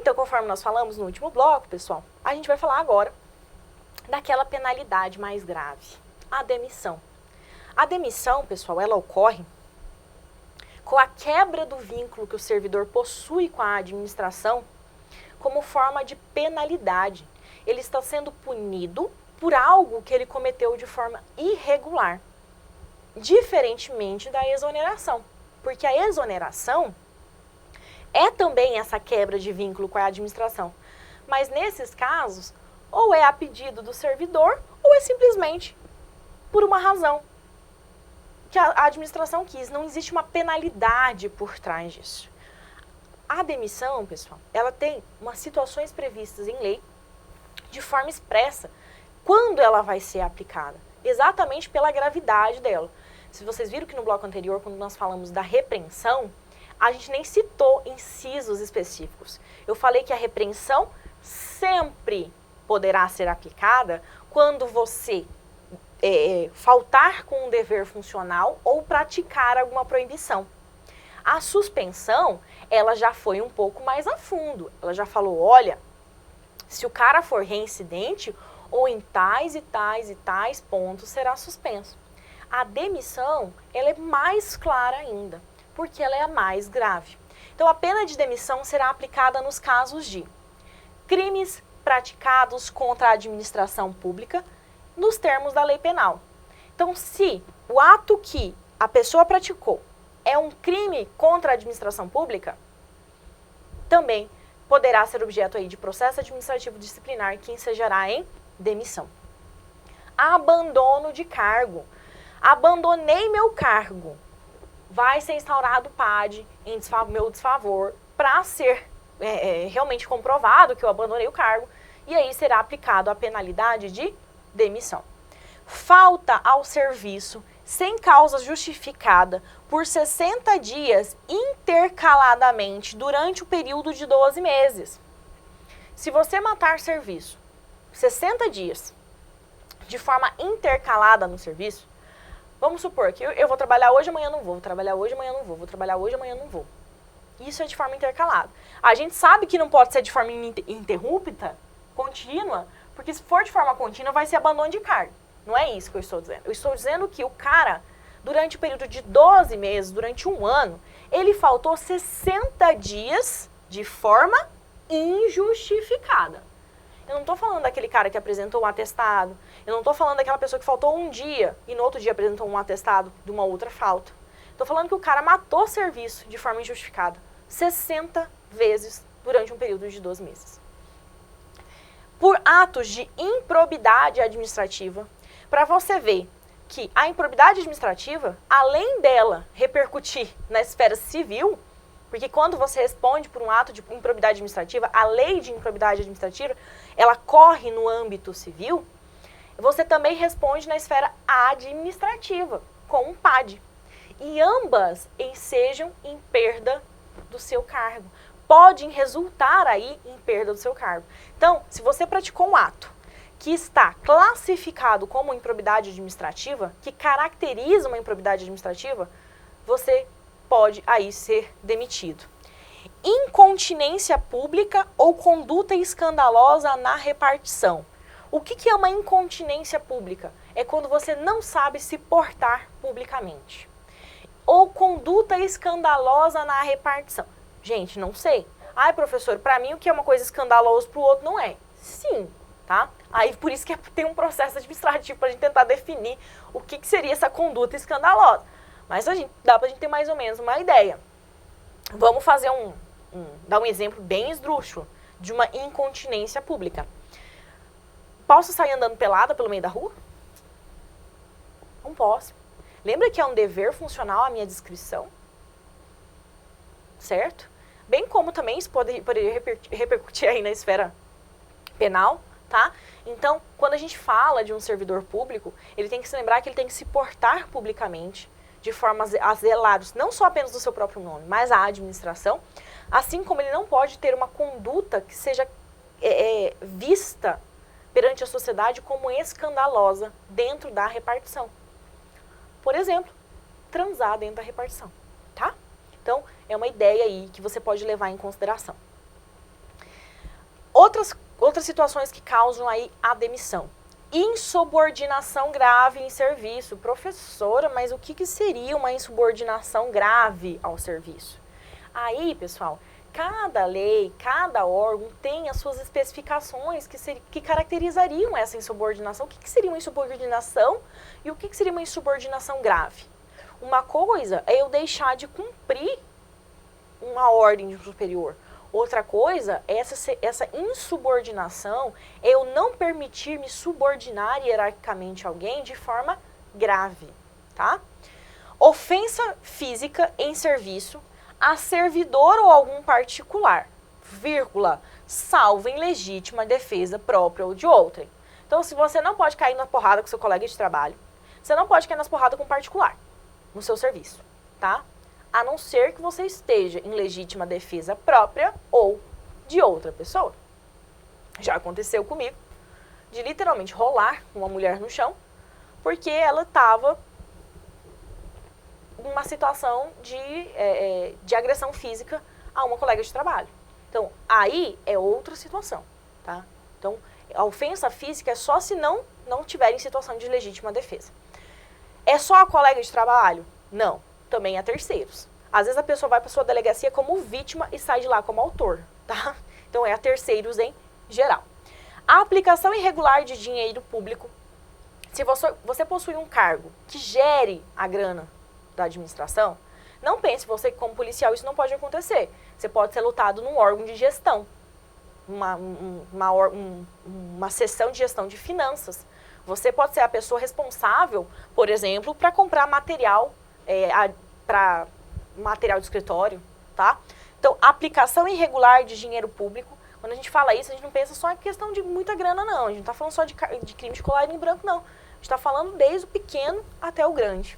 Então, conforme nós falamos no último bloco, pessoal, a gente vai falar agora daquela penalidade mais grave, a demissão. A demissão, pessoal, ela ocorre com a quebra do vínculo que o servidor possui com a administração como forma de penalidade. Ele está sendo punido por algo que ele cometeu de forma irregular, diferentemente da exoneração, porque a exoneração é também essa quebra de vínculo com a administração, mas nesses casos, ou é a pedido do servidor, ou é simplesmente por uma razão que a administração quis. Não existe uma penalidade por trás disso. A demissão, pessoal, ela tem umas situações previstas em lei de forma expressa quando ela vai ser aplicada, exatamente pela gravidade dela. Se vocês viram que no bloco anterior, quando nós falamos da repreensão, a gente nem citou incisos específicos. Eu falei que a repreensão sempre poderá ser aplicada quando você faltar com um dever funcional ou praticar alguma proibição. A suspensão, ela já foi um pouco mais a fundo. Ela já falou, olha, se o cara for reincidente, ou em tais e tais e tais pontos será suspenso. A demissão, ela é mais clara ainda, porque ela é a mais grave. Então, a pena de demissão será aplicada nos casos de crimes praticados contra a administração pública, nos termos da lei penal. Então, se o ato que a pessoa praticou é um crime contra a administração pública, também poderá ser objeto aí de processo administrativo disciplinar que ensejará em demissão. Abandono de cargo. Abandonei meu cargo. Vai ser instaurado o PAD em meu desfavor para ser realmente comprovado que eu abandonei o cargo, e aí será aplicado a penalidade de demissão. Falta ao serviço sem causa justificada por 60 dias intercaladamente durante o período de 12 meses. Se você matar serviço 60 dias de forma intercalada no serviço, vamos supor que eu vou trabalhar hoje, amanhã não vou trabalhar hoje, amanhã não vou trabalhar hoje, amanhã não vou. Isso é de forma intercalada. A gente sabe que não pode ser de forma ininterrupta, contínua, porque se for de forma contínua vai ser abandono de cargo. Não é isso que eu estou dizendo. Eu estou dizendo que o cara, durante o período de 12 meses, durante um ano, ele faltou 60 dias de forma injustificada. Eu não estou falando daquele cara que apresentou um atestado, eu não estou falando daquela pessoa que faltou um dia e no outro dia apresentou um atestado de uma outra falta. Estou falando que o cara matou serviço de forma injustificada 60 vezes durante um período de 12 meses. Por atos de improbidade administrativa, para você ver que a improbidade administrativa, além dela repercutir na esfera civil, porque quando você responde por um ato de improbidade administrativa, a lei de improbidade administrativa, ela corre no âmbito civil, você também responde na esfera administrativa, com um PAD. E ambas ensejam em perda do seu cargo. Podem resultar aí em perda do seu cargo. Então, se você praticou um ato que está classificado como improbidade administrativa, que caracteriza uma improbidade administrativa, você pode aí ser demitido. Incontinência pública ou conduta escandalosa na repartição. O que é uma incontinência pública? É quando você não sabe se portar publicamente. Ou conduta escandalosa na repartição. Gente, não sei. Ai, professor, para mim o que é uma coisa escandalosa para o outro não é. Sim, tá? Aí por isso que tem um processo administrativo para a gente tentar definir o que seria essa conduta escandalosa. Mas dá para a gente ter mais ou menos uma ideia. Vamos fazer dar um exemplo bem esdrúxulo de uma incontinência pública. Posso sair andando pelada pelo meio da rua? Não posso. Lembra que é um dever funcional a minha descrição? Certo? Bem como também isso poderia repercutir aí na esfera penal, tá? Então, quando a gente fala de um servidor público, ele tem que se lembrar que ele tem que se portar publicamente, de forma a zelar não só apenas do seu próprio nome, mas a administração, assim como ele não pode ter uma conduta que seja vista perante a sociedade como escandalosa dentro da repartição. Por exemplo, transar dentro da repartição, tá? Então, é uma ideia aí que você pode levar em consideração. Outras situações que causam aí a demissão. Insubordinação grave em serviço. Professora, mas o que seria uma insubordinação grave ao serviço? Aí, pessoal, cada lei, cada órgão tem as suas especificações que caracterizariam essa insubordinação. O que seria uma insubordinação e o que seria uma insubordinação grave? Uma coisa é eu deixar de cumprir uma ordem de um superior. Outra coisa, essa insubordinação é eu não permitir me subordinar hierarquicamente a alguém de forma grave, tá? Ofensa física em serviço a servidor ou algum particular, vírgula, salvo em legítima defesa própria ou de outrem. Então, se você não pode cair na porrada com seu colega de trabalho, você não pode cair nas porradas com um particular no seu serviço, tá? A não ser que você esteja em legítima defesa própria ou de outra pessoa. Já aconteceu comigo de literalmente rolar uma mulher no porque ela estava em uma situação de agressão física a uma colega de trabalho. Então, aí é outra situação, tá? Então, a ofensa física é só se não tiver em situação de legítima defesa. É só a colega de trabalho? Não. Também a terceiros. Às vezes a pessoa vai para sua delegacia como vítima e sai de lá como autor, tá? Então é a terceiros em geral. A aplicação irregular de dinheiro público. Se você possui um cargo que gere a grana da administração, não pense você que como policial isso não pode acontecer. Você pode ser lotado num órgão de gestão, uma seção de gestão de finanças. Você pode ser a pessoa responsável, por exemplo, para comprar material para material de escritório, tá? Então, aplicação irregular de dinheiro público, quando a gente fala isso, a gente não pensa só em questão de muita grana, não. A gente não está falando só de crime de colarinho branco, não. A gente está falando desde o pequeno até o grande.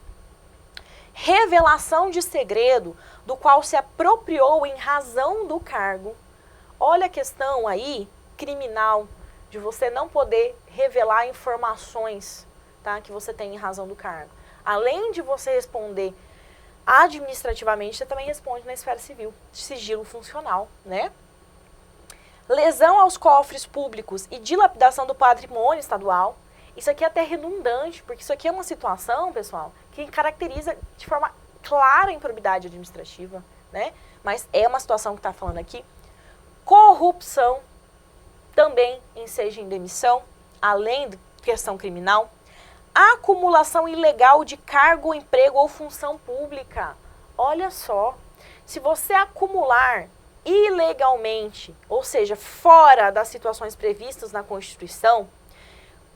Revelação de segredo do qual se apropriou em razão do cargo. Olha a questão aí, criminal, de você não poder revelar informações, tá, que você tem em razão do cargo. Além de você responder administrativamente, você também responde na esfera civil, sigilo funcional, né? Lesão aos cofres públicos e dilapidação do patrimônio estadual. Isso aqui é até redundante, porque isso aqui é uma situação, pessoal, que caracteriza de forma clara a improbidade administrativa, né? Mas é uma situação que está falando aqui. Corrupção, também enseja em demissão, além de questão criminal. Acumulação ilegal de cargo, emprego ou função pública. Olha só, se você acumular ilegalmente, ou seja, fora das situações previstas na Constituição,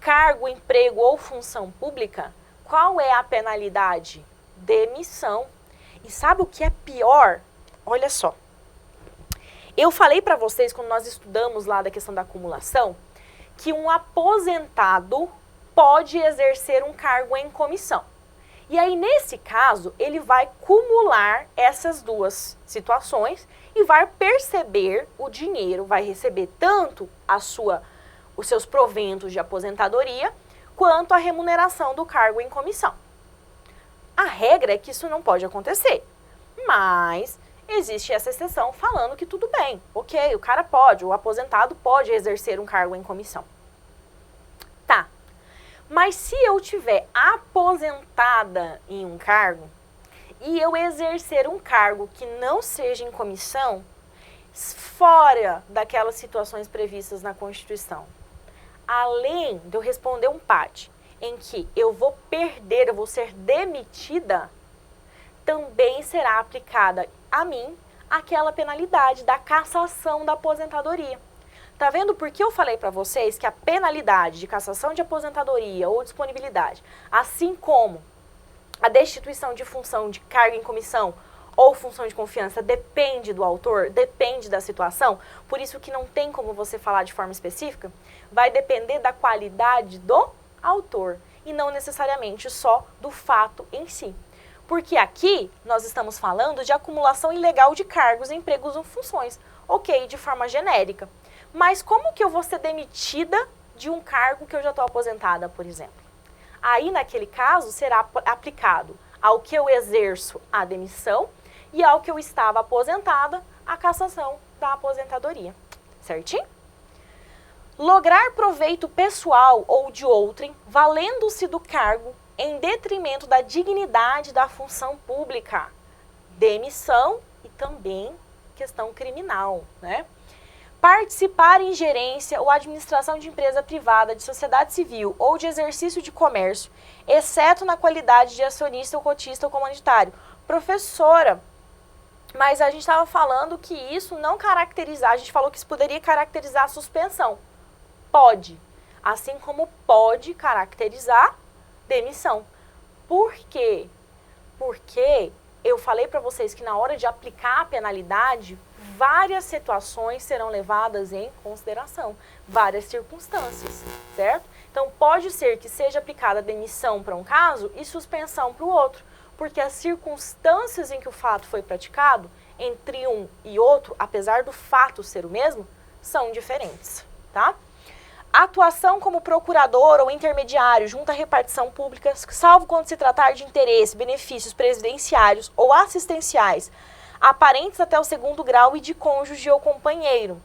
cargo, emprego ou função pública, qual é a penalidade? Demissão. E sabe o que é pior? Olha só. Eu falei para vocês, quando nós estudamos lá da questão da acumulação, que um aposentado pode exercer um cargo em comissão. E aí, nesse caso, ele vai cumular essas duas situações e vai perceber o dinheiro, vai receber tanto os seus proventos de aposentadoria, quanto a remuneração do cargo em comissão. A regra é que isso não pode acontecer, mas existe essa exceção falando que tudo bem, ok, o cara pode, o aposentado pode exercer um cargo em comissão. Tá. Mas se eu tiver aposentada em um cargo e eu exercer um cargo que não seja em comissão, fora daquelas situações previstas na Constituição, além de eu responder um PAD em que eu vou perder, eu vou ser demitida, também será aplicada a mim aquela penalidade da cassação da aposentadoria. Tá vendo por que eu falei para vocês que a penalidade de cassação de aposentadoria ou disponibilidade, assim como a destituição de função de cargo em comissão ou função de confiança, depende do autor, depende da situação, por isso que não tem como você falar de forma específica, vai depender da qualidade do autor e não necessariamente só do fato em si. Porque aqui nós estamos falando de acumulação ilegal de cargos, empregos ou funções, ok, de forma genérica. Mas como que eu vou ser demitida de um cargo que eu já estou aposentada, por exemplo? Aí, naquele caso, será aplicado ao que eu exerço a demissão e ao que eu estava aposentada, a cassação da aposentadoria. Certinho? Lograr proveito pessoal ou de outrem, valendo-se do cargo em detrimento da dignidade da função pública. Demissão e também questão criminal, né? Participar em gerência ou administração de empresa privada, de sociedade civil ou de exercício de comércio, exceto na qualidade de acionista ou cotista ou comunitário. Professora, mas a gente estava falando que isso não caracterizar, a gente falou que isso poderia caracterizar a suspensão. Pode, assim como pode caracterizar demissão. Por quê? Porque eu falei para vocês que na hora de aplicar a penalidade, várias situações serão levadas em consideração, várias circunstâncias, certo? Então, pode ser que seja aplicada demissão para um caso e suspensão para o outro, porque as circunstâncias em que o fato foi praticado, entre um e outro, apesar do fato ser o mesmo, são diferentes, tá? Atuação como procurador ou intermediário junto à repartição pública, salvo quando se tratar de interesse, benefícios previdenciários ou assistenciais, aparentes até o 2º grau e de cônjuge ou companheiro.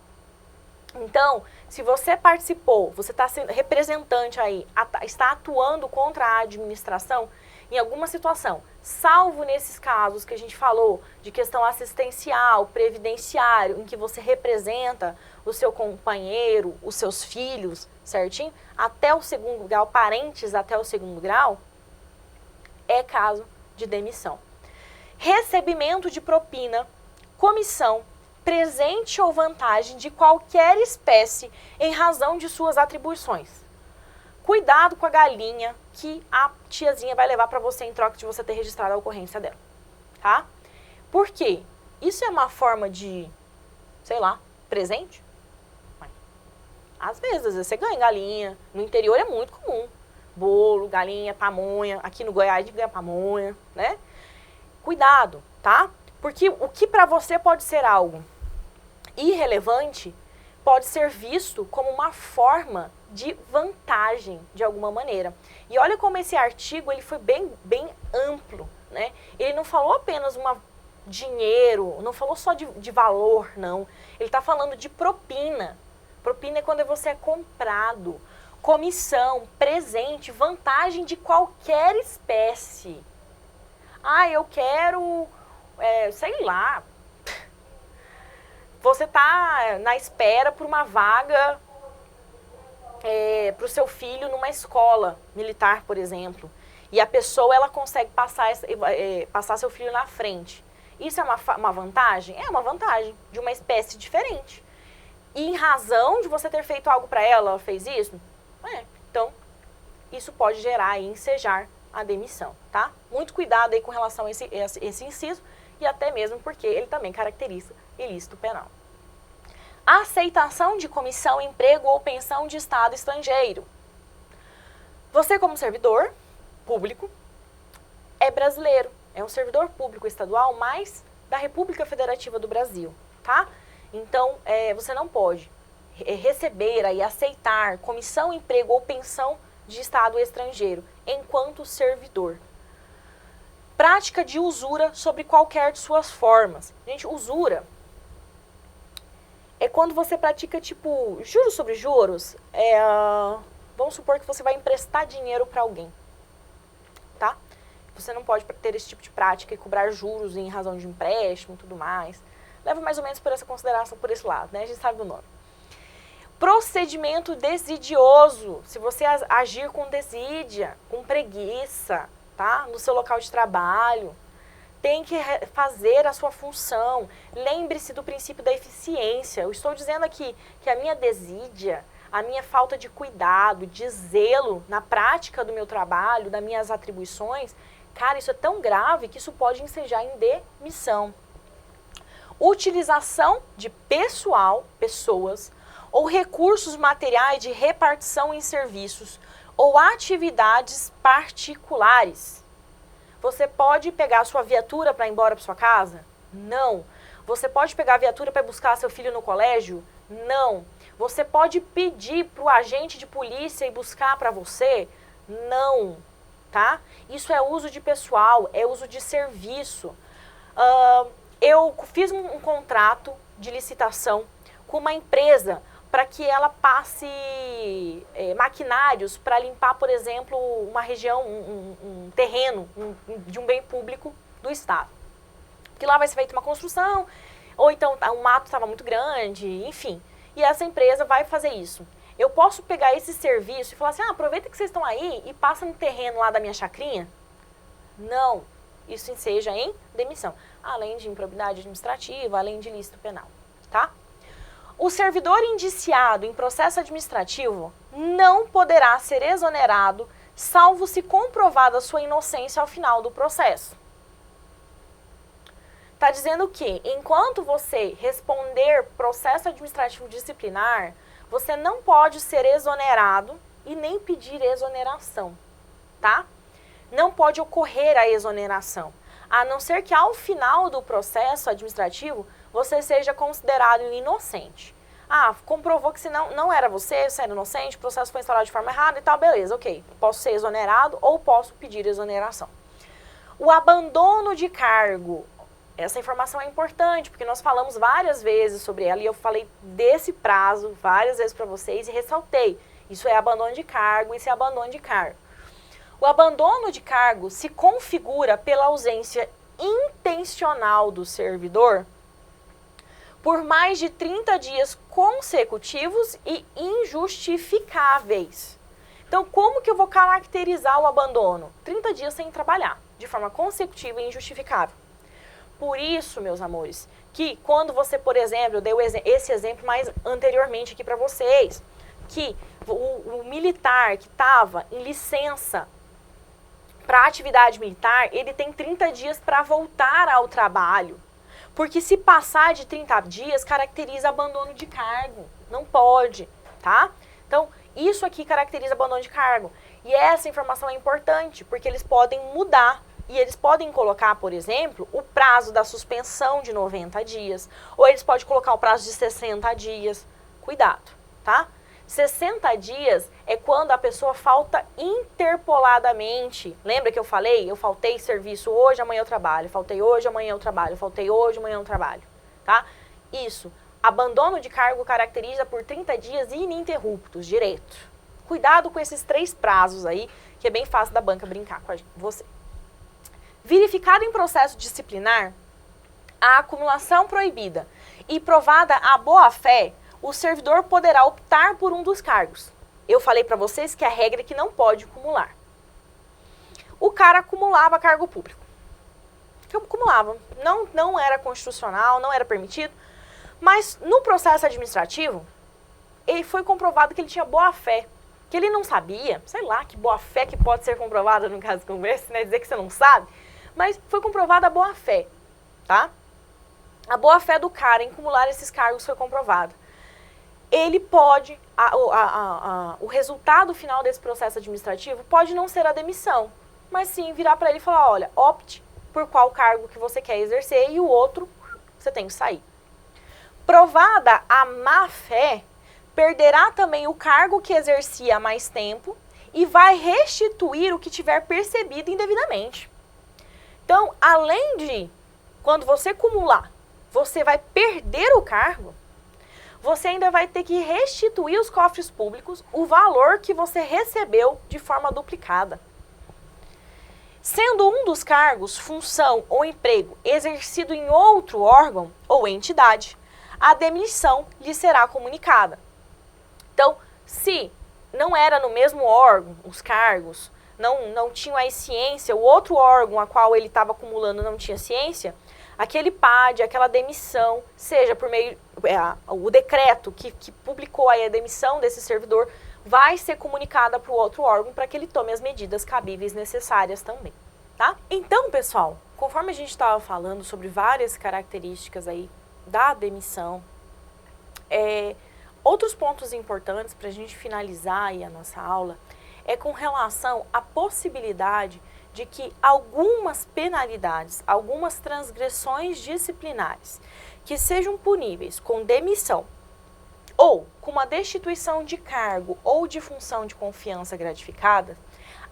Então, se você participou, você está sendo representante aí, está atuando contra a administração em alguma situação, salvo nesses casos que a gente falou de questão assistencial, previdenciário, em que você representa o seu companheiro, os seus filhos, certinho, até o 2º grau, parentes até o 2º grau, é caso de demissão. Recebimento de propina, comissão, presente ou vantagem de qualquer espécie em razão de suas atribuições. Cuidado com a galinha que a tiazinha vai levar para você em troca de você ter registrado a ocorrência dela, tá? Por quê? Isso é uma forma de, sei lá, presente? Às vezes você ganha galinha, no interior é muito comum. Bolo, galinha, pamonha, aqui no Goiás a gente ganha pamonha, né? Cuidado, tá? Porque o que para você pode ser algo irrelevante, pode ser visto como uma forma de vantagem, de alguma maneira. E olha como esse artigo ele foi bem amplo, né? Ele não falou apenas dinheiro, não falou só de valor, não. Ele está falando de propina. Propina é quando você é comprado. Comissão, presente, vantagem de qualquer espécie. Ah, eu quero, sei lá, você está na espera por uma vaga para o seu filho numa escola militar, por exemplo. E a pessoa ela consegue passar seu filho na frente. Isso é uma vantagem? É uma vantagem de uma espécie diferente. E em razão de você ter feito algo para ela, ela fez isso? Então, isso pode gerar e ensejar a demissão, tá? Muito cuidado aí com relação a esse inciso e até mesmo porque ele também caracteriza ilícito penal. Aceitação de comissão, emprego ou pensão de Estado estrangeiro. Você como servidor público é brasileiro, é um servidor público estadual, mas da República Federativa do Brasil, tá? Então, você não pode receber e aceitar comissão, emprego ou pensão de Estado estrangeiro enquanto servidor. Prática de usura sobre qualquer de suas formas. Gente, usura é quando você pratica, tipo, juros sobre juros. Vamos supor que você vai emprestar dinheiro para alguém, tá? Você não pode ter esse tipo de prática e cobrar juros em razão de empréstimo e tudo mais. Leva mais ou menos por essa consideração, por esse lado, né? A gente sabe do nome. Procedimento desidioso. Se você agir com desídia, com preguiça, tá? No seu local de trabalho, tem que fazer a sua função. Lembre-se do princípio da eficiência. Eu estou dizendo aqui que a minha desídia, a minha falta de cuidado, de zelo na prática do meu trabalho, das minhas atribuições, cara, isso é tão grave que isso pode ensejar em demissão. Utilização de pessoas ou recursos materiais de repartição em serviços ou atividades particulares. Você pode pegar a sua viatura para ir embora para sua casa? Não. Você pode pegar a viatura para buscar seu filho no colégio? Não. Você pode pedir para o agente de polícia ir buscar para você? Não. Tá? Isso é uso de pessoal, é uso de serviço. Eu fiz um contrato de licitação com uma empresa para que ela passe maquinários para limpar, por exemplo, uma região, um terreno de um bem público do Estado. Que lá vai ser feita uma construção, ou então o mato estava muito grande, enfim. E essa empresa vai fazer isso. Eu posso pegar esse serviço e falar assim, aproveita que vocês estão aí e passa no terreno lá da minha chacrinha? Não, isso enseja em demissão. Além de improbidade administrativa, além de ilícito penal, tá? O servidor indiciado em processo administrativo não poderá ser exonerado, salvo se comprovada sua inocência ao final do processo. Está dizendo que, enquanto você responder processo administrativo disciplinar, você não pode ser exonerado e nem pedir exoneração, tá? Não pode ocorrer a exoneração, a não ser que ao final do processo administrativo você seja considerado inocente. Comprovou que se não era você era inocente, o processo foi instaurado de forma errada e tal, beleza, ok. Posso ser exonerado ou posso pedir exoneração. O abandono de cargo, essa informação é importante, porque nós falamos várias vezes sobre ela e eu falei desse prazo várias vezes para vocês e ressaltei. Isso é abandono de cargo, isso é abandono de cargo. O abandono de cargo se configura pela ausência intencional do servidor por mais de 30 dias consecutivos e injustificáveis. Então, como que eu vou caracterizar o abandono? 30 dias sem trabalhar, de forma consecutiva e injustificável. Por isso, meus amores, que quando você, por exemplo, eu dei esse exemplo mais anteriormente aqui para vocês, que o militar que estava em licença para atividade militar, ele tem 30 dias para voltar ao trabalho. Porque se passar de 30 dias, caracteriza abandono de cargo. Não pode, tá? Então, isso aqui caracteriza abandono de cargo. E essa informação é importante, porque eles podem mudar. E eles podem colocar, por exemplo, o prazo da suspensão de 90 dias. Ou eles podem colocar o prazo de 60 dias. Cuidado, tá? 60 dias é quando a pessoa falta interpoladamente. Lembra que eu falei? Eu faltei serviço hoje, amanhã eu trabalho. Faltei hoje, amanhã eu trabalho. Faltei hoje, amanhã eu trabalho. Tá? Isso. Abandono de cargo caracteriza por 30 dias ininterruptos, direto. Cuidado com esses 3 prazos aí, que é bem fácil da banca brincar com você. Verificado em processo disciplinar a acumulação proibida e provada a boa-fé, o servidor poderá optar por um dos cargos. Eu falei para vocês que a regra é que não pode acumular. O cara acumulava cargo público. Acumulava. Não era constitucional, não era permitido. Mas no processo administrativo, ele foi comprovado que ele tinha boa-fé. Que ele não sabia, sei lá, que boa-fé que pode ser comprovada no caso como esse, né? Dizer que você não sabe. Mas foi comprovada a boa-fé, tá? A boa-fé do cara em acumular esses cargos foi comprovada. Ele pode, o resultado final desse processo administrativo pode não ser a demissão, mas sim virar para ele e falar, olha, opte por qual cargo que você quer exercer e o outro você tem que sair. Provada a má-fé, perderá também o cargo que exercia há mais tempo e vai restituir o que tiver percebido indevidamente. Então, além de, quando você acumular, você vai perder o cargo, você ainda vai ter que restituir aos cofres públicos o valor que você recebeu de forma duplicada. Sendo um dos cargos, função ou emprego exercido em outro órgão ou entidade, a demissão lhe será comunicada. Então, se não era no mesmo órgão, os cargos, não tinham a ciência, o outro órgão a qual ele estava acumulando não tinha ciência, aquele PAD, aquela demissão, seja por meio, o decreto que publicou aí a demissão desse servidor, vai ser comunicada para o outro órgão para que ele tome as medidas cabíveis necessárias também, tá? Então, pessoal, conforme a gente estava falando sobre várias características aí da demissão, outros pontos importantes para a gente finalizar aí a nossa aula é com relação à possibilidade de que algumas penalidades, algumas transgressões disciplinares que sejam puníveis com demissão ou com uma destituição de cargo ou de função de confiança gratificada,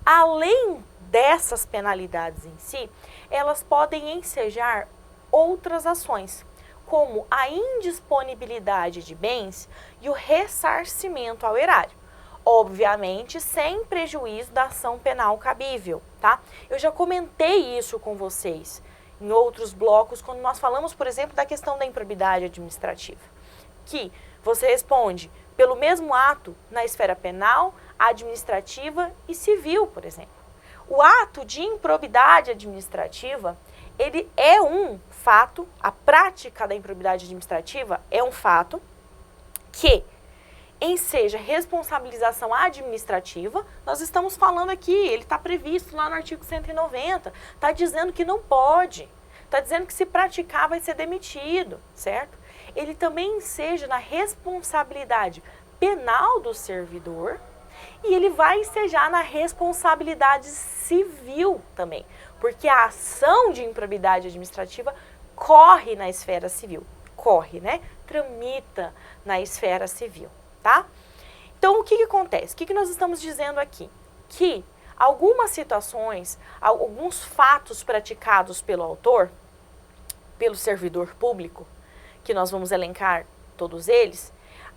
além dessas penalidades em si, elas podem ensejar outras ações, como a indisponibilidade de bens e o ressarcimento ao erário. Obviamente, sem prejuízo da ação penal cabível, tá? Eu já comentei isso com vocês em outros blocos, quando nós falamos, por exemplo, da questão da improbidade administrativa, que você responde pelo mesmo ato na esfera penal, administrativa e civil, por exemplo. O ato de improbidade administrativa, ele é um fato, a prática da improbidade administrativa é um fato que enseja responsabilização administrativa. Nós estamos falando aqui, ele está previsto lá no artigo 190, está dizendo que não pode, está dizendo que se praticar vai ser demitido, certo? Ele também enseja na responsabilidade penal do servidor e ele vai ensejar na responsabilidade civil também, porque a ação de improbidade administrativa corre na esfera civil, tramita na esfera civil. Tá? Então, o que acontece? O que nós estamos dizendo aqui? Que algumas situações, alguns fatos praticados pelo autor, pelo servidor público, que nós vamos elencar todos eles,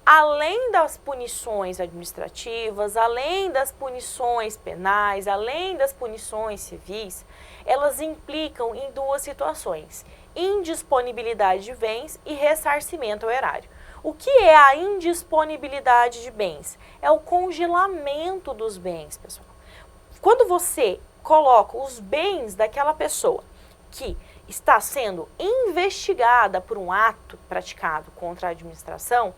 além das punições administrativas, além das punições penais, além das punições civis, elas implicam em duas situações: indisponibilidade de bens e ressarcimento ao erário. O que é a indisponibilidade de bens? É o congelamento dos bens, pessoal. Quando você coloca os bens daquela pessoa que está sendo investigada por um ato praticado contra a administração,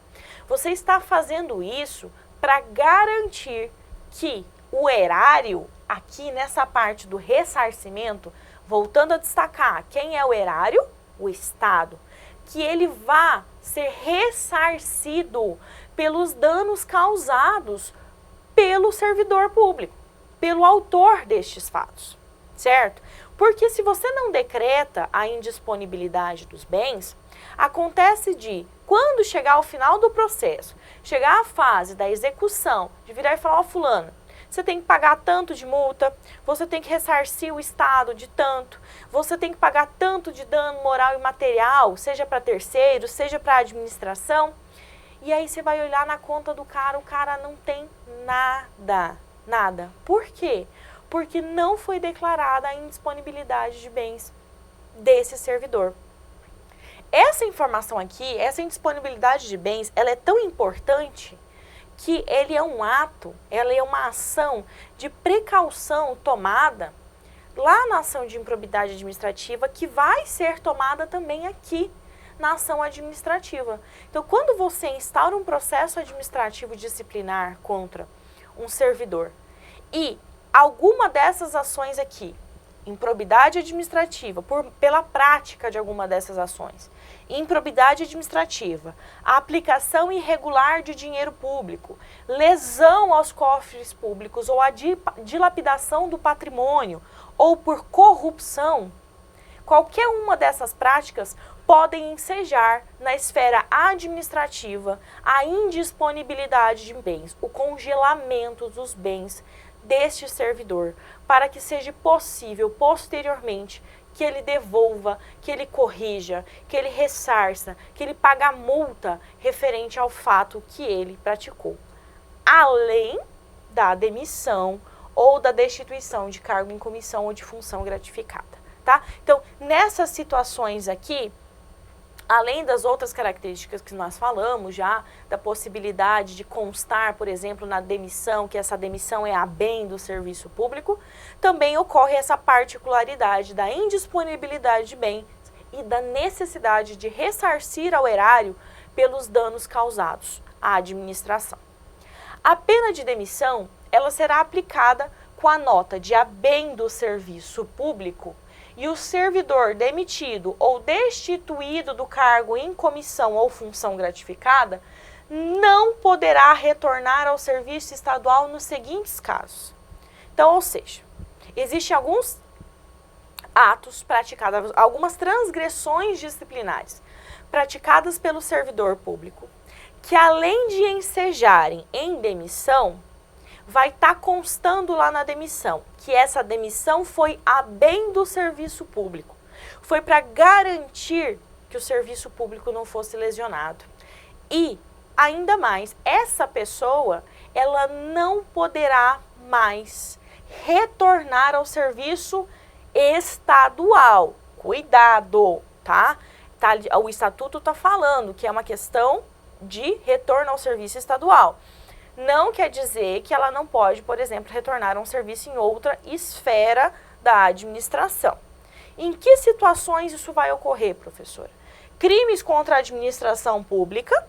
você está fazendo isso para garantir que o erário, aqui nessa parte do ressarcimento, voltando a destacar, quem é o erário? O Estado. Que ele vá ser ressarcido pelos danos causados pelo servidor público, pelo autor destes fatos, certo? Porque se você não decreta a indisponibilidade dos bens, acontece de, quando chegar ao final do processo, chegar à fase da execução, de virar e falar: ó, fulano, você tem que pagar tanto de multa, você tem que ressarcir o Estado de tanto, você tem que pagar tanto de dano moral e material, seja para terceiros, seja para a administração. E aí você vai olhar na conta do cara, o cara não tem nada. Por quê? Porque não foi declarada a indisponibilidade de bens desse servidor. Essa informação aqui, essa indisponibilidade de bens, ela é tão importante que ele é um ato, ela é uma ação de precaução tomada lá na ação de improbidade administrativa, que vai ser tomada também aqui na ação administrativa. Então, quando você instaura um processo administrativo disciplinar contra um servidor e alguma dessas ações aqui, improbidade administrativa, pela prática de alguma dessas ações, improbidade administrativa, a aplicação irregular de dinheiro público, lesão aos cofres públicos ou a dilapidação do patrimônio ou por corrupção, qualquer uma dessas práticas podem ensejar na esfera administrativa a indisponibilidade de bens, o congelamento dos bens deste servidor, para que seja possível posteriormente que ele devolva, que ele corrija, que ele ressarça, que ele pague a multa referente ao fato que ele praticou, além da demissão ou da destituição de cargo em comissão ou de função gratificada, tá? Então, nessas situações aqui, além das outras características que nós falamos já, da possibilidade de constar, por exemplo, na demissão, que essa demissão é a bem do serviço público, também ocorre essa particularidade da indisponibilidade de bens e da necessidade de ressarcir ao erário pelos danos causados à administração. A pena de demissão, ela será aplicada com a nota de a bem do serviço público e o servidor demitido ou destituído do cargo em comissão ou função gratificada não poderá retornar ao serviço estadual nos seguintes casos. Então, ou seja, existem alguns atos praticados, algumas transgressões disciplinares praticadas pelo servidor público, que além de ensejarem em demissão, vai estar constando lá na demissão, que essa demissão foi a bem do serviço público. Foi para garantir que o serviço público não fosse lesionado. E, ainda mais, essa pessoa, ela não poderá mais retornar ao serviço estadual. Cuidado, tá? O estatuto está falando que é uma questão de retorno ao serviço estadual. Não quer dizer que ela não pode, por exemplo, retornar a um serviço em outra esfera da administração. Em que situações isso vai ocorrer, professora? Crimes contra a administração pública,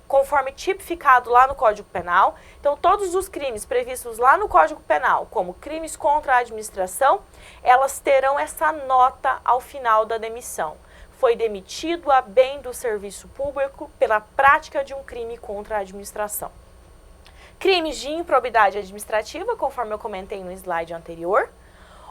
conforme tipificado lá no Código Penal. Então, todos os crimes previstos lá no Código Penal, como crimes contra a administração, elas terão essa nota ao final da demissão. Foi demitido a bem do serviço público pela prática de um crime contra a administração. Crimes de improbidade administrativa, conforme eu comentei no slide anterior.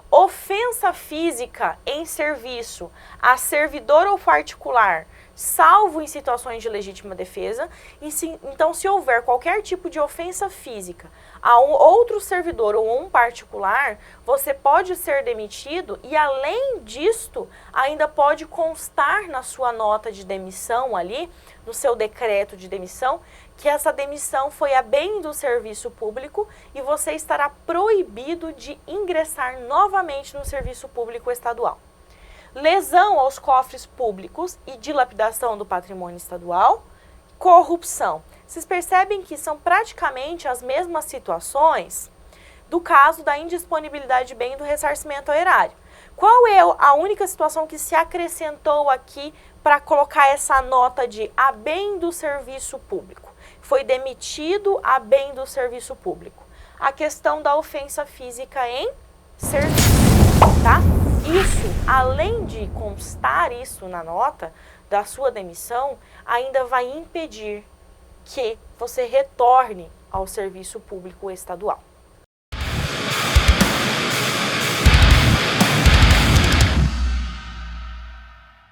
Ofensa física em serviço a servidor ou particular, salvo em situações de legítima defesa. Então, se houver qualquer tipo de ofensa física a um outro servidor ou um particular, você pode ser demitido e, além disto, ainda pode constar na sua nota de demissão ali, no seu decreto de demissão, que essa demissão foi a bem do serviço público e você estará proibido de ingressar novamente no serviço público estadual. Lesão aos cofres públicos e dilapidação do patrimônio estadual, corrupção. Vocês percebem que são praticamente as mesmas situações do caso da indisponibilidade de bem e do ressarcimento ao erário. Qual é a única situação que se acrescentou aqui para colocar essa nota de a bem do serviço público? Foi demitido a bem do serviço público. A questão da ofensa física em serviço, tá? Isso, além de constar isso na nota da sua demissão, ainda vai impedir que você retorne ao serviço público estadual.